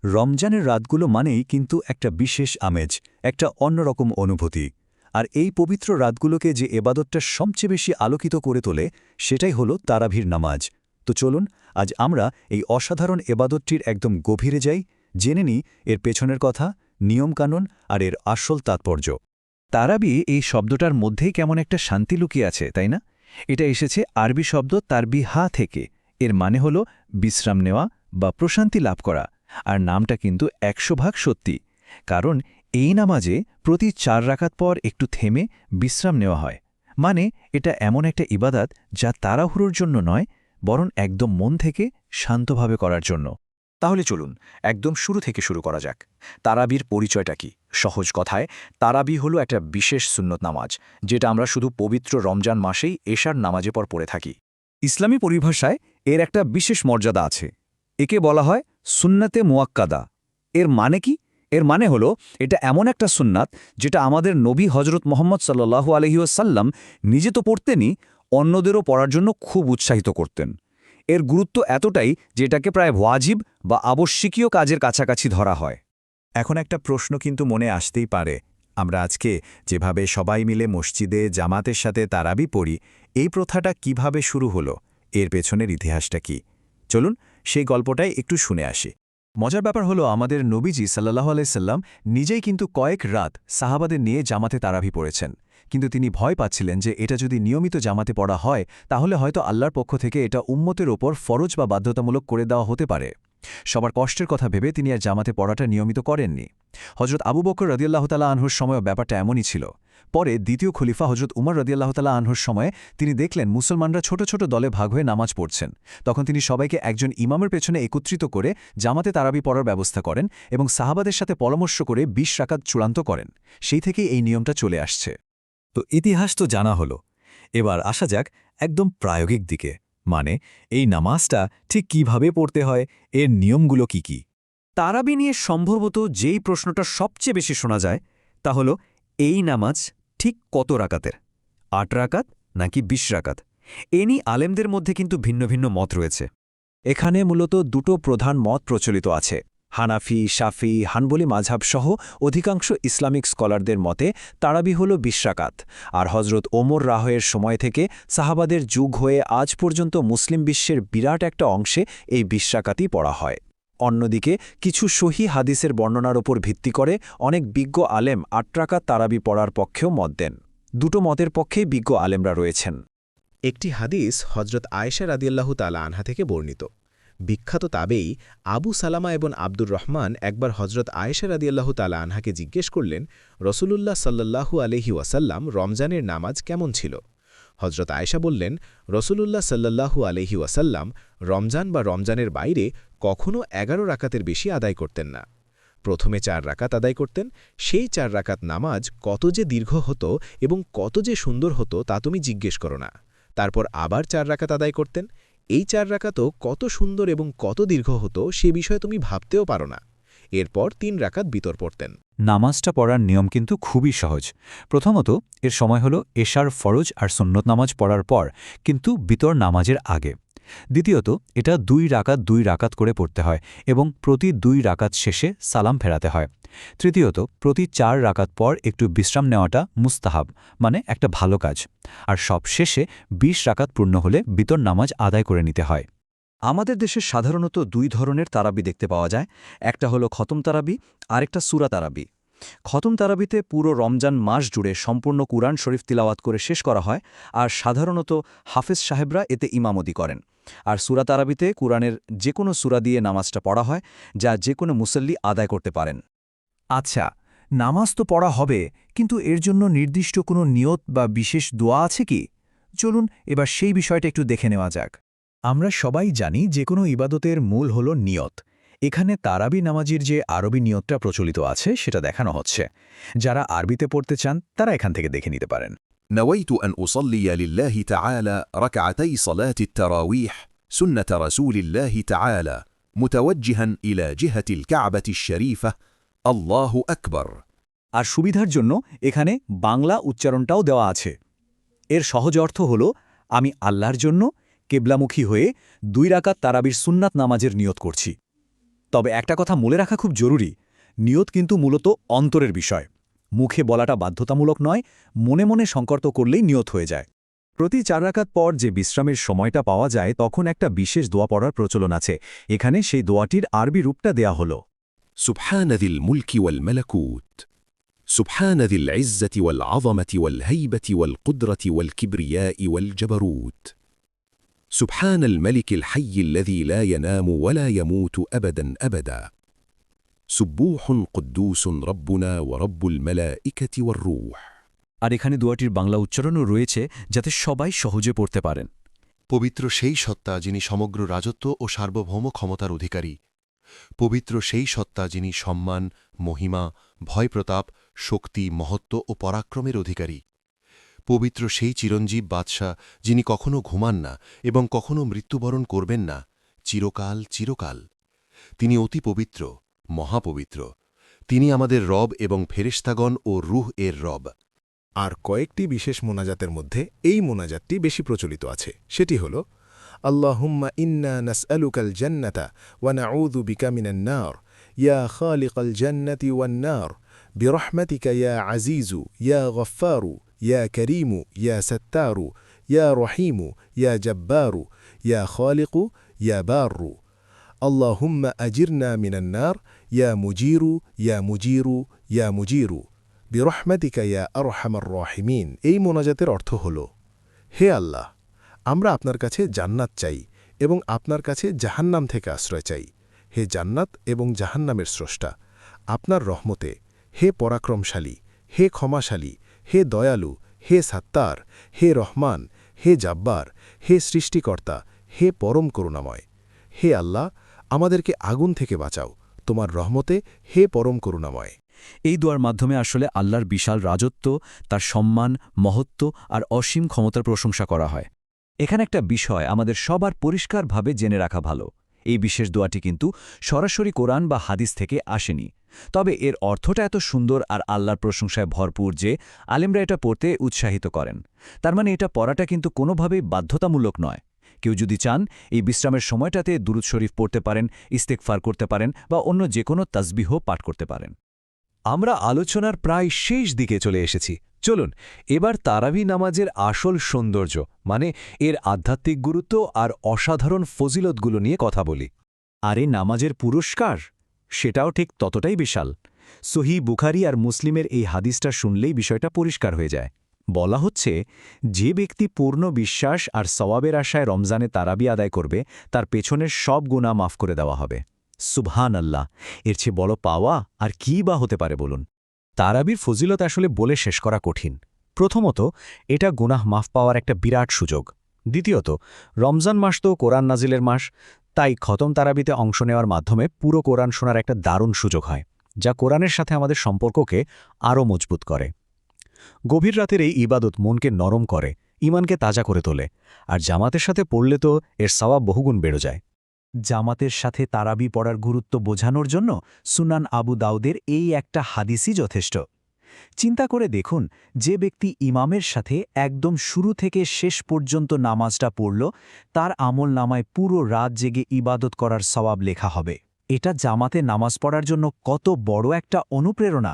রমজানের রাতগুলো মানেই কিন্তু একটা বিশেষ আমেজ, একটা অন্যরকম অনুভূতি। আর এই পবিত্র রাতগুলোকে যে এবাদতটা সবচেয়ে বেশি আলোকিত করে তোলে সেটাই হলো তারাবির নামাজ। তো চলুন আজ আমরা এই অসাধারণ এবাদতটির একদম গভীরে যাই, জেনে নিই এর পেছনের কথা, নিয়মকানুন আর এর আসল তাৎপর্য। তারাবি এই শব্দটার মধ্যেই কেমন একটা শান্তি লুকিয়ে আছে, তাই না? এটা এসেছে আরবি শব্দ তারবিহা থেকে। এর মানে হল বিশ্রাম নেওয়া বা প্রশান্তি লাভ করা। আর নামটা কিন্তু ১০০ ভাগ সত্যি, কারণ এই নামাজে প্রতি ৪ রাকাত পর একটু থেমে বিশ্রাম নেওয়া হয়। মানে এটা এমন একটা ইবাদাত যা তাড়াহুড়োর জন্য নয়, বরং একদম মন থেকে শান্তভাবে করার জন্য। তাহলে চলুন একদম শুরু থেকে শুরু করা যাক। তারাবির পরিচয়টা কি? সহজ কথায়, তারাবি হলো একটা বিশেষ সুন্নত নামাজ, যেটা আমরা শুধু পবিত্র রমজান মাসেই এশার নামাজে পর পড়ে থাকি। ইসলামী পরিভাষায় এর একটা বিশেষ মর্যাদা আছে। একে বলা হয় সুন্নাতে মুয়াক্কাদা। এর মানে কি? এর মানে হলো এটা এমন একটা সুন্নাত যেটা আমাদের নবী হজরত মোহাম্মদ সাল্লাল্লাহু আলাইহি ওয়াসাল্লাম নিজে তো পড়তেনই, অন্যদেরও পড়ার জন্য খুব উৎসাহিত করতেন। এর গুরুত্ব এতটাই যে এটাকে প্রায় ওয়াজিব বা আবশ্যকীয় কাজের কাছাকাছি ধরা হয়। এখন একটা প্রশ্ন কিন্তু মনে আসতেই পারে, আমরা আজকে যেভাবে সবাই মিলে মসজিদে জামাতের সাথে তারাবি পড়ি, এই প্রথাটা কিভাবে শুরু হলো? এর পেছনের ইতিহাসটা কি? চলুন সেই গল্পটাই একটু শুনে আসি। মজার ব্যাপার হলো আমাদের নবীজি সাল্লাল্লাহু আলাইহি সাল্লাম নিজেই কিন্তু কয়েক রাত সাহাবাদের নিয়ে জামাতে তারাবি পড়েছেন। কিন্তু তিনি ভয় পাচ্ছিলেন যে এটা যদি নিয়মিত জামাতে পড়া হয় তাহলে হয়তো আল্লাহর পক্ষ থেকে এটা উম্মতের ওপর ফরজ বা বাধ্যতামূলক করে দেওয়া হতে পারে। সবার কষ্টের কথা ভেবে তিনি আর জামাতে পড়াটা নিয়মিত করেননি। হজরত আবু বকর রাদিয়াল্লাহু তাআলা আনহুর সময়ও ব্যাপারটা এমনই ছিল। পরে দ্বিতীয় খলিফা হজরত উমর রাদিয়াল্লাহু তাআলা আনহুর সময়ে তিনি দেখলেন মুসলমানরা ছোট ছোট দলে ভাগ হয়ে নামাজ পড়ছেন। তখন তিনি সবাইকে একজন ইমামের পেছনে একত্রিত করে জামাতে তারাবি পড়ার ব্যবস্থা করেন এবং সাহাবাদের সাথে পরামর্শ করে ২০ রাকাত চূড়ান্ত করেন। সেই থেকেই এই নিয়মটা চলে আসছে। তো ইতিহাস তো জানা হলো, এবার আসা যাক একদম প্রায়োগিক দিকে। মানে এই নামাজটা ঠিক কিভাবে পড়তে হয়, এর নিয়মগুলো কি কি? তারাবি নিয়ে সম্ভবত যেই প্রশ্নটা সবচেয়ে বেশি শোনা যায় তা হলো এই নামাজ ঠিক কত রাকাতের, ৮ রাকাত নাকি ২০ রাকাত? এ নিয়ে আলেমদের মধ্যে কিন্তু ভিন্ন ভিন্ন মত রয়েছে। এখানে মূলত দুটো প্রধান মত প্রচলিত আছে। হানাফি, শাফি, হানবলি মাঝহাব সহ অধিকাংশ ইসলামিক স্কলারদের মতে তারাবি হল ২০ রাকাত, আর হজরত ওমর রাহের সময় থেকে সাহাবাদের যুগ হয়ে আজ পর্যন্ত মুসলিম বিশ্বের বিরাট একটা অংশে এই ২০ রাকাতই পড়া হয়। অন্যদিকে কিছু সহি হাদিসের বর্ণনার ওপর ভিত্তি করে অনেক বিজ্ঞ আলেম ৮ রাকাত তারাবি পড়ার পক্ষেও মত দেন। দুটো মতের পক্ষেই বিজ্ঞ আলেমরা রয়েছেন। একটি হাদিস হজরত আয়েশা রাদিয়াল্লাহু তাআলা আনহা থেকে বর্ণিত। বিখ্যাত তাবেই আবু সালামা এবং আব্দুর রহমান একবার হজরত আয়েশা রাদিয়াল্লাহু তাআলা আনহাকে জিজ্ঞেস করলেন, রসুলুল্লাহ সাল্লাল্লাহু আলাইহি ওয়াসাল্লাম রমজানের নামাজ কেমন ছিল? হজরত আয়েশা বললেন, রসুলুল্লাহ সাল্লাল্লাহু আলাইহি ওয়াসাল্লাম রমজান বা রমজানের বাইরে কখনও ১১ রাকাতের বেশি আদায় করতেন না। প্রথমে ৪ রাকাত আদায় করতেন। সেই ৪ রাকাত নামাজ কত যে দীর্ঘ হতো এবং কত যে সুন্দর হতো তা তুমি জিজ্ঞেস করো না। তারপর আবার ৪ রাকাত আদায় করতেন। এই ৪ রাকাতও কত সুন্দর এবং কত দীর্ঘ হতো সে বিষয়ে তুমি ভাবতেও পারো না। এরপর ৩ রাকাত বিতর পড়তেন। নামাজটা পড়ার নিয়ম কিন্তু খুবই সহজ। প্রথমত এর সময় হলো এশার ফরজ আর সুন্নত নামাজ পড়ার পর, কিন্তু বিতর নামাজের আগে। দ্বিতীয়ত এটা ২ রাকাত ২ রাকাত করে পড়তে হয় এবং প্রতি ২ রাকাত শেষে সালাম ফেরাতে হয়। তৃতীয়ত প্রতি ৪ রাকাত পর একটু বিশ্রাম নেওয়াটা মুস্তাহাব, মানে একটা ভালো কাজ। আর সব শেষে ২০ রাকাত পূর্ণ হলে বিতর নামাজ আদায় করে নিতে হয়। আমাদের দেশে সাধারণত ২ ধরনের তারাবি দেখতে পাওয়া যায়। একটা হলো খতম তারাবি, আরেকটা সূরা তারাবি। খতম তারাবিতে পুরো রমজান মাস জুড়ে সম্পূর্ণ কুরআন শরীফ তিলাওয়াত করে শেষ করা হয়, আর সাধারণত হাফেজ সাহেবরা এতে ইমামতি করেন। আর সূরা তারাবিতে কুরআনের যে কোনো সূরা দিয়ে নামাজটা পড়া হয়, যা যে কোনো মুসল্লি আদায় করতে পারেন। আচ্ছা, নামাজ তো পড়া হবে, কিন্তু এর জন্য নির্দিষ্ট কোনো নিয়ত বা বিশেষ দোয়া আছে কি? চলুন এবার সেই বিষয়টা একটু দেখে নেওয়া যাক। আমরা সবাই জানি যে কোনো ইবাদতের মূল হল নিয়ত। এখানে তারাবি নামাজির যে আরবি নিয়তটা প্রচলিত আছে সেটা দেখানো হচ্ছে। যারা আরবিতে পড়তে চান তারা এখান থেকে দেখে নিতে পারেন। نويت أن أصلي لله تعالى ركعتي صلاة التراويح سنة رسول الله تعالى متوجها إلى جهة الكعبة الشريفة الله أكبر। আর সুবিধার জন্য এখানে বাংলা উচ্চারণটাও দেওয়া আছে। এর সহজ অর্থ হল, আমি আল্লাহর জন্য কেবলামুখী হয়ে ২ রাকাত তারাবির সুন্নাত নামাজের নিয়ত করছি। তবে একটা কথা মনে রাখা খুব জরুরি, নিয়ত কিন্তু মূলত অন্তরের বিষয়। মুখে বলাটা বাধ্যতামূলক নয়, মনে মনে সংকল্প করলেই নিয়ত হয়ে যায়। প্রতি 4 রাকাত পর যে বিশ্রামের সময়টা পাওয়া যায় তখন একটা বিশেষ দোয়া পড়ার প্রচলন আছে। এখানে সেই দোয়াটির আরবি রূপটা দেয়া হলো। سبحان ذي الملك والملكوت سبحان ذي العزة والعظمة والهيبة والقدرة والكبرياء والجبروت سبحان الملك الحي الذي لا ينام ولا يموت أبدا أبدا سبوح قدوس ربنا ورب الملائكة والروح আর এখানে দোয়াটির বাংলা উচ্চারণও রয়েছে যাতে সবাই সহজে পড়তে পারেন। পবিত্র সেই সত্তা যিনি সমগ্র রাজত্ব ও সার্বভৌম ক্ষমতার অধিকারী। পবিত্র সেই সত্তা যিনি সম্মান, মহিমা, ভয়প্রতাপ, শক্তি, মহত্ব ও পরাক্রমের অধিকারী। পবিত্র সেই চিরঞ্জীব বাদশাহ যিনি কখনো ঘুমান না এবং কখনো মৃত্যুবরণ করবেন না, চিরকাল চিরকাল। তিনি অতি পবিত্র, মহাপবিত্র। তিনি আমাদের রব এবং ফেরেশতাগণ ও রূহ এর রব। আর কয়েকটি বিশেষ মোনাজাতের মধ্যে এই মোনাজাতটি বেশি প্রচলিত আছে, সেটি হল আল্লাহুম্মা ইন্না নাসআলুকাল জান্নাতা ওয়া নাউযু বিকা মিনান নার ইয়া খালিকাল জান্নাতি ওয়ান নার বিরহমাতিকা ইয়া আজিজু ইয়া গফফারু ইয়া করিমু ইয়া সাত্তারু ইয়া রহিমু ইয়া জব্বারু ইয়া খালিকু ইয়া বাররু আল্লাহুম্মা আজিরনা মিনান নার ইয়া মুজিরু ইয়া মুজিরু ইয়া মুজিরু বিরহমাতিকা ইয়া আরহামার রাহিমিন। এই মোনাজাতের অর্থ হল, হে আল্লাহ, আমরা আপনার কাছে জান্নাত চাই এবং আপনার কাছে জাহান্নাম থেকে আশ্রয় চাই। হে জান্নাত এবং জাহান্নামের স্রষ্টা, আপনার রহমতে, হে পরাক্রমশালী, হে ক্ষমাশালী, হে দয়ালু, হে সাত্তার, হে রহমান, হে জাব্বার, হে সৃষ্টিকর্তা, হে পরম করুণাময়। হে আল্লাহ, আমাদেরকে আগুন থেকে বাঁচাও তোমার রহমতে, হে পরম করুণাময়। এই দোয়ার মাধ্যমে আসলে আল্লাহর বিশাল রাজত্ব, তার সম্মান, মহত্ব আর অসীম ক্ষমতার প্রশংসা করা হয়। এখানে একটা বিষয় আমাদের সবার পরিষ্কারভাবে জেনে রাখা ভালো, এই বিশেষ দোয়াটি কিন্তু সরাসরি কোরআন বা হাদিস থেকে আসেনি। তবে এর অর্থটা এত সুন্দর আর আল্লাহর প্রশংসায় ভরপুর যে আলেমরা এটা পড়তে উৎসাহিত করেন। তার মানে এটা পড়াটা কিন্তু কোনোভাবেই বাধ্যতামূলক নয়। কেউ যদি চান এই বিশ্রামের সময়টাতে দুরূদ শরীফ পড়তে পারেন, ইস্তেগফার করতে পারেন বা অন্য যে কোনো তাসবিহ পাঠ করতে পারেন। আমরা আলোচনার প্রায় শেষ দিকে চলে এসেছি। চলুন এবার তারাবি নামাজের আসল সৌন্দর্য, মানে এর আধ্যাত্মিক গুরুত্ব আর অসাধারণ ফজিলতগুলো নিয়ে কথা বলি। আর এই নামাজের পুরস্কার, সেটাও ঠিক ততটাই বিশাল। সহিহ বুখারী আর মুসলিমের এই হাদিসটা শুনলেই বিষয়টা পরিষ্কার হয়ে যায়। বলা হচ্ছে, যে ব্যক্তি পূর্ণ বিশ্বাস আর সওয়াবের আশায় রমজানে তারাবি আদায় করবে, তার পেছনের সব গুনাহ মাফ করে দেওয়া হবে। সুবহান আল্লাহ, এর চেয়ে বড় পাওয়া আর কী বা হতে পারে বলুন। তারাবির ফজিলত আসলে বলে শেষ করা কঠিন। প্রথমত, এটা গুনাহ মাফ পাওয়ার একটা বিরাট সুযোগ। দ্বিতীয়ত, রমজান মাস তো কোরআন নাজিলের মাস, তাই খতম তারাবিতে অংশ নেওয়ার মাধ্যমে পুরো কোরআন শোনার একটা দারুণ সুযোগ হয়, যা কোরআনের সাথে আমাদের সম্পর্ককে আরও মজবুত করে। গভীর রাতের এই ইবাদত মনকে নরম করে, ঈমানকে তাজা করে তোলে, আর জামাতের সাথে পড়লে তো এর সওয়াব বহুগুণ বেড়ে যায়। জামাতের সাথে তারাবি পড়ার গুরুত্ব বোঝানোর জন্য সুনান আবু দাউদের এই একটা হাদিসই যথেষ্ট। চিন্তা করে দেখুন, যে ব্যক্তি ইমামের সাথে একদম শুরু থেকে শেষ পর্যন্ত নামাজটা পড়ল, তার আমল নামায় পুরো রাত জেগে ইবাদত করার সওয়াব লেখা হবে। এটা জামাতে নামাজ পড়ার জন্য কত বড় একটা অনুপ্রেরণা।